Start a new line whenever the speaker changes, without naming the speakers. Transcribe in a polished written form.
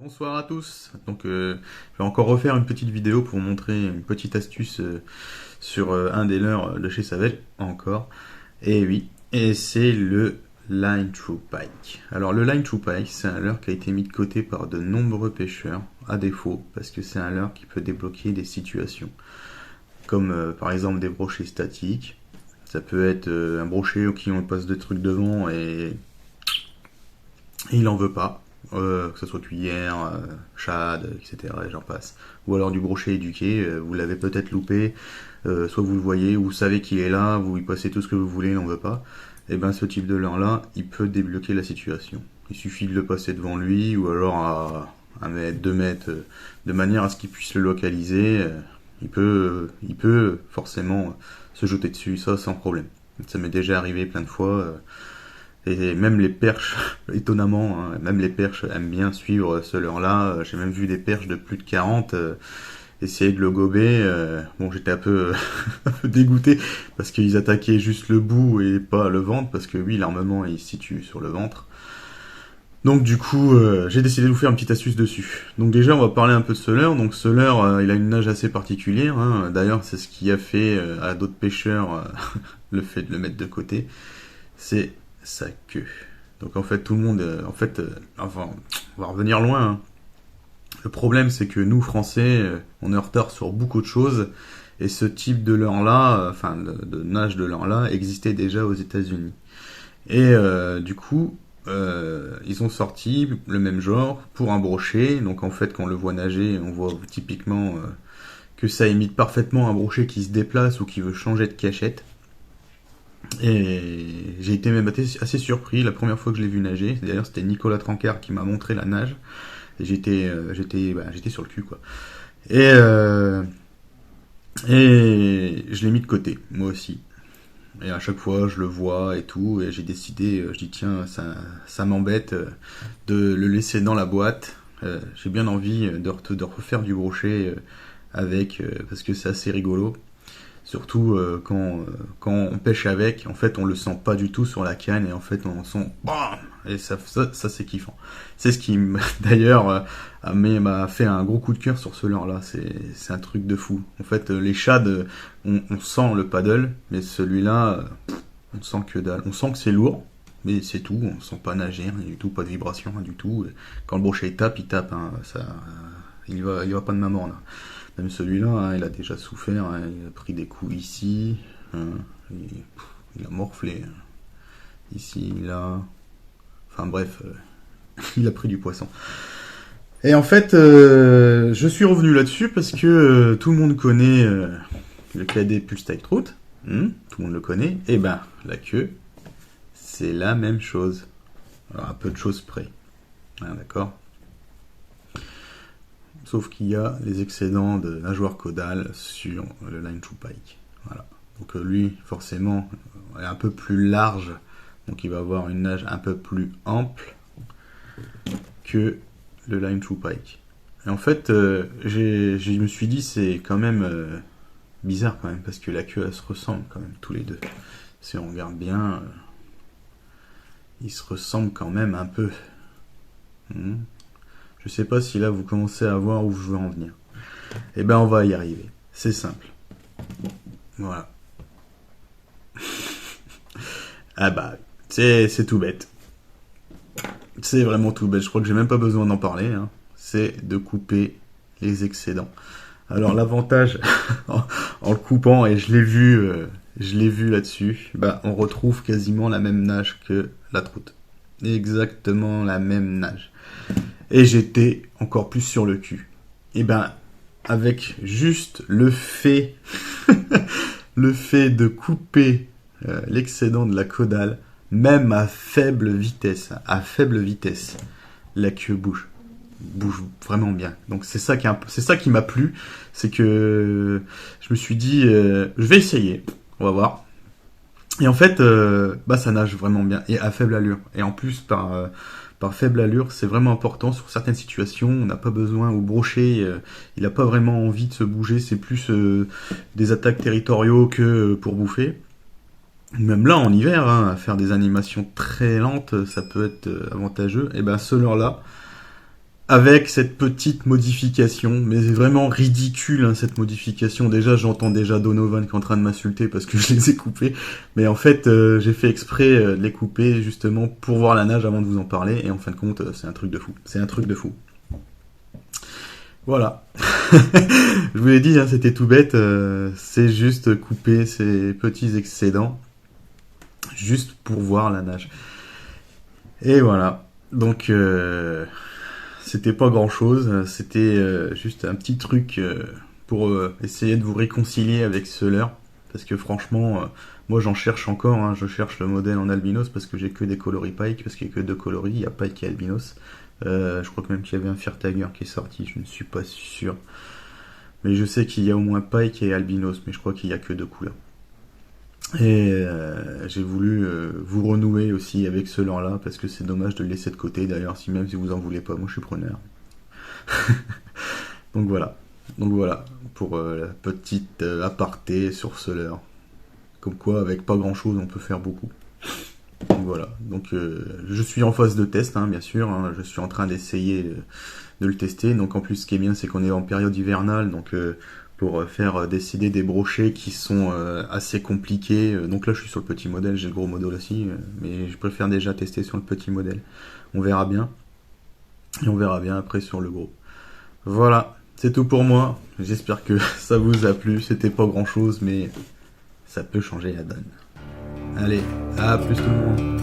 Bonsoir à tous. Donc, je vais encore refaire une petite vidéo pour montrer une petite astuce sur un des leurres de chez Savage, encore. Et oui, et c'est le Line Through Pike. Alors, le Line Through Pike, c'est un leurre qui a été mis de côté par de nombreux pêcheurs, à défaut, parce que c'est un leurre qui peut débloquer des situations, comme par exemple des brochets statiques. Ça peut être un brochet qui on passe des trucs devant et il en veut pas. Que ce soit cuillère, shad, etc. et j'en passe. Ou alors du brochet éduqué, vous l'avez peut-être loupé, soit vous le voyez, ou vous savez qu'il est là, vous lui passez tout ce que vous voulez, il n'en veut pas. Et ben ce type de leurre là, il peut débloquer la situation. Il suffit de le passer devant lui, ou alors à 1 mètre, 2 mètres, de manière à ce qu'il puisse le localiser. Il peut forcément se jeter dessus, ça sans problème. Ça m'est déjà arrivé plein de fois. Et même les perches, étonnamment, hein, même les perches aiment bien suivre ce leurre-là. J'ai même vu des perches de plus de 40 essayer de le gober. Bon, j'étais un peu, un peu dégoûté parce qu'ils attaquaient juste le bout et pas le ventre, parce que oui, l'armement il se situe sur le ventre. Donc du coup, j'ai décidé de vous faire une petite astuce dessus. Donc déjà, on va parler un peu de ce leurre. Donc ce leurre, il a une nage assez particulière, hein. D'ailleurs, c'est ce qui a fait à d'autres pêcheurs le fait de le mettre de côté. C'est sa queue. Donc en fait tout le monde, enfin, on va revenir loin, hein. Le problème c'est que nous Français, on est en retard sur beaucoup de choses et ce type de leurre là, enfin de nage de leurre là existait déjà aux États-Unis. Et du coup, ils ont sorti le même genre pour un brochet. Donc en fait quand on le voit nager, on voit typiquement que ça imite parfaitement un brochet qui se déplace ou qui veut changer de cachette. Et j'ai été même assez surpris la première fois que je l'ai vu nager. D'ailleurs, c'était Nicolas Trancard qui m'a montré la nage. Et j'étais sur le cul, quoi. Et, euh, et je l'ai mis de côté, moi aussi. Et à chaque fois, je le vois et tout. Et j'ai décidé, je dis, tiens, ça m'embête de le laisser dans la boîte. J'ai bien envie de refaire du brochet avec, parce que c'est assez rigolo. Surtout quand on pêche avec, en fait on le sent pas du tout sur la canne et en fait on sent BAM et ça c'est kiffant. C'est ce qui d'ailleurs m'a fait un gros coup de cœur sur ce leurre là, c'est un truc de fou. En fait les shads on sent le paddle, mais celui-là on sent que dalle. On sent que c'est lourd, mais c'est tout, on sent pas nager, rien du tout, pas de vibration, rien du tout. Quand le brochet il tape, hein, il va pas de ma mort là. Même celui-là, hein, il a déjà souffert, hein, il a pris des coups ici, hein, il a morflé, hein, ici, là, enfin bref, il a pris du poisson. Et en fait, je suis revenu là-dessus parce que tout le monde connaît le cadet Pulse Tight Trout, tout le monde le connaît, et ben la queue, c'est la même chose, alors à peu de choses près, hein, d'accord. Sauf qu'il y a les excédents de nageoire caudale sur le Line Through Pike. Voilà. Donc lui, forcément, est un peu plus large, donc il va avoir une nage un peu plus ample que le Line Through Pike. Et en fait, je me suis dit, c'est quand même bizarre quand même, parce que la queue, elle se ressemble quand même, tous les deux. Si on regarde bien, ils se ressemblent quand même un peu. Je sais pas si là vous commencez à voir où je veux en venir. Eh ben on va y arriver. C'est simple. Voilà. Ah bah, c'est tout bête. C'est vraiment tout bête. Je crois que j'ai même pas besoin d'en parler, hein. C'est de couper les excédents. Alors l'avantage en le coupant, et je l'ai vu là-dessus, bah on retrouve quasiment la même nage que la troute. Exactement la même nage. Et j'étais encore plus sur le cul. Et ben, avec juste le fait, le fait de couper l'excédent de la caudale, même à faible vitesse, la queue bouge vraiment bien. Donc c'est ça qui m'a plu, c'est que je me suis dit, je vais essayer, on va voir. Et en fait, bah ça nage vraiment bien et à faible allure. Et en plus par faible allure, c'est vraiment important sur certaines situations. On n'a pas besoin au brochet, il n'a pas vraiment envie de se bouger. C'est plus des attaques territoriaux que pour bouffer. Même là en hiver, hein, à faire des animations très lentes, ça peut être avantageux. Et ben ce leurre là, avec cette petite modification, mais c'est vraiment ridicule hein, cette modification. Déjà, j'entends déjà Donovan qui est en train de m'insulter parce que je les ai coupés, mais en fait, j'ai fait exprès de les couper justement pour voir la nage avant de vous en parler, et en fin de compte, c'est un truc de fou. C'est un truc de fou. Voilà. Je vous l'ai dit, hein, c'était tout bête. C'est juste couper ces petits excédents, juste pour voir la nage. Et voilà. Donc, c'était pas grand chose. C'était juste un petit truc pour essayer de vous réconcilier avec ce leurre. Parce que franchement, moi j'en cherche encore. Hein, je cherche le modèle en albinos parce que j'ai que des coloris Pike. Parce qu'il n'y a que deux coloris. Il y a Pike et albinos. Je crois que même qu'il y avait un Fear Tiger qui est sorti. Je ne suis pas sûr. Mais je sais qu'il y a au moins Pike et albinos. Mais je crois qu'il n'y a que deux couleurs. Et j'ai voulu vous renouer aussi avec ce lore-là, parce que c'est dommage de le laisser de côté. D'ailleurs, si même si vous en voulez pas, moi je suis preneur. Donc voilà. Donc voilà, pour la petite aparté sur ce leurre. Comme quoi, avec pas grand-chose, on peut faire beaucoup. Donc voilà. Donc je suis en phase de test, hein, bien sûr. Hein. Je suis en train d'essayer de le tester. Donc en plus, ce qui est bien, c'est qu'on est en période hivernale, donc pour faire décider des brochets qui sont assez compliqués. Donc là, je suis sur le petit modèle, j'ai le gros modèle aussi, mais je préfère déjà tester sur le petit modèle. On verra bien. Et on verra bien après sur le gros. Voilà, c'est tout pour moi. J'espère que ça vous a plu. C'était pas grand chose, mais ça peut changer la donne. Allez, à plus tout le monde.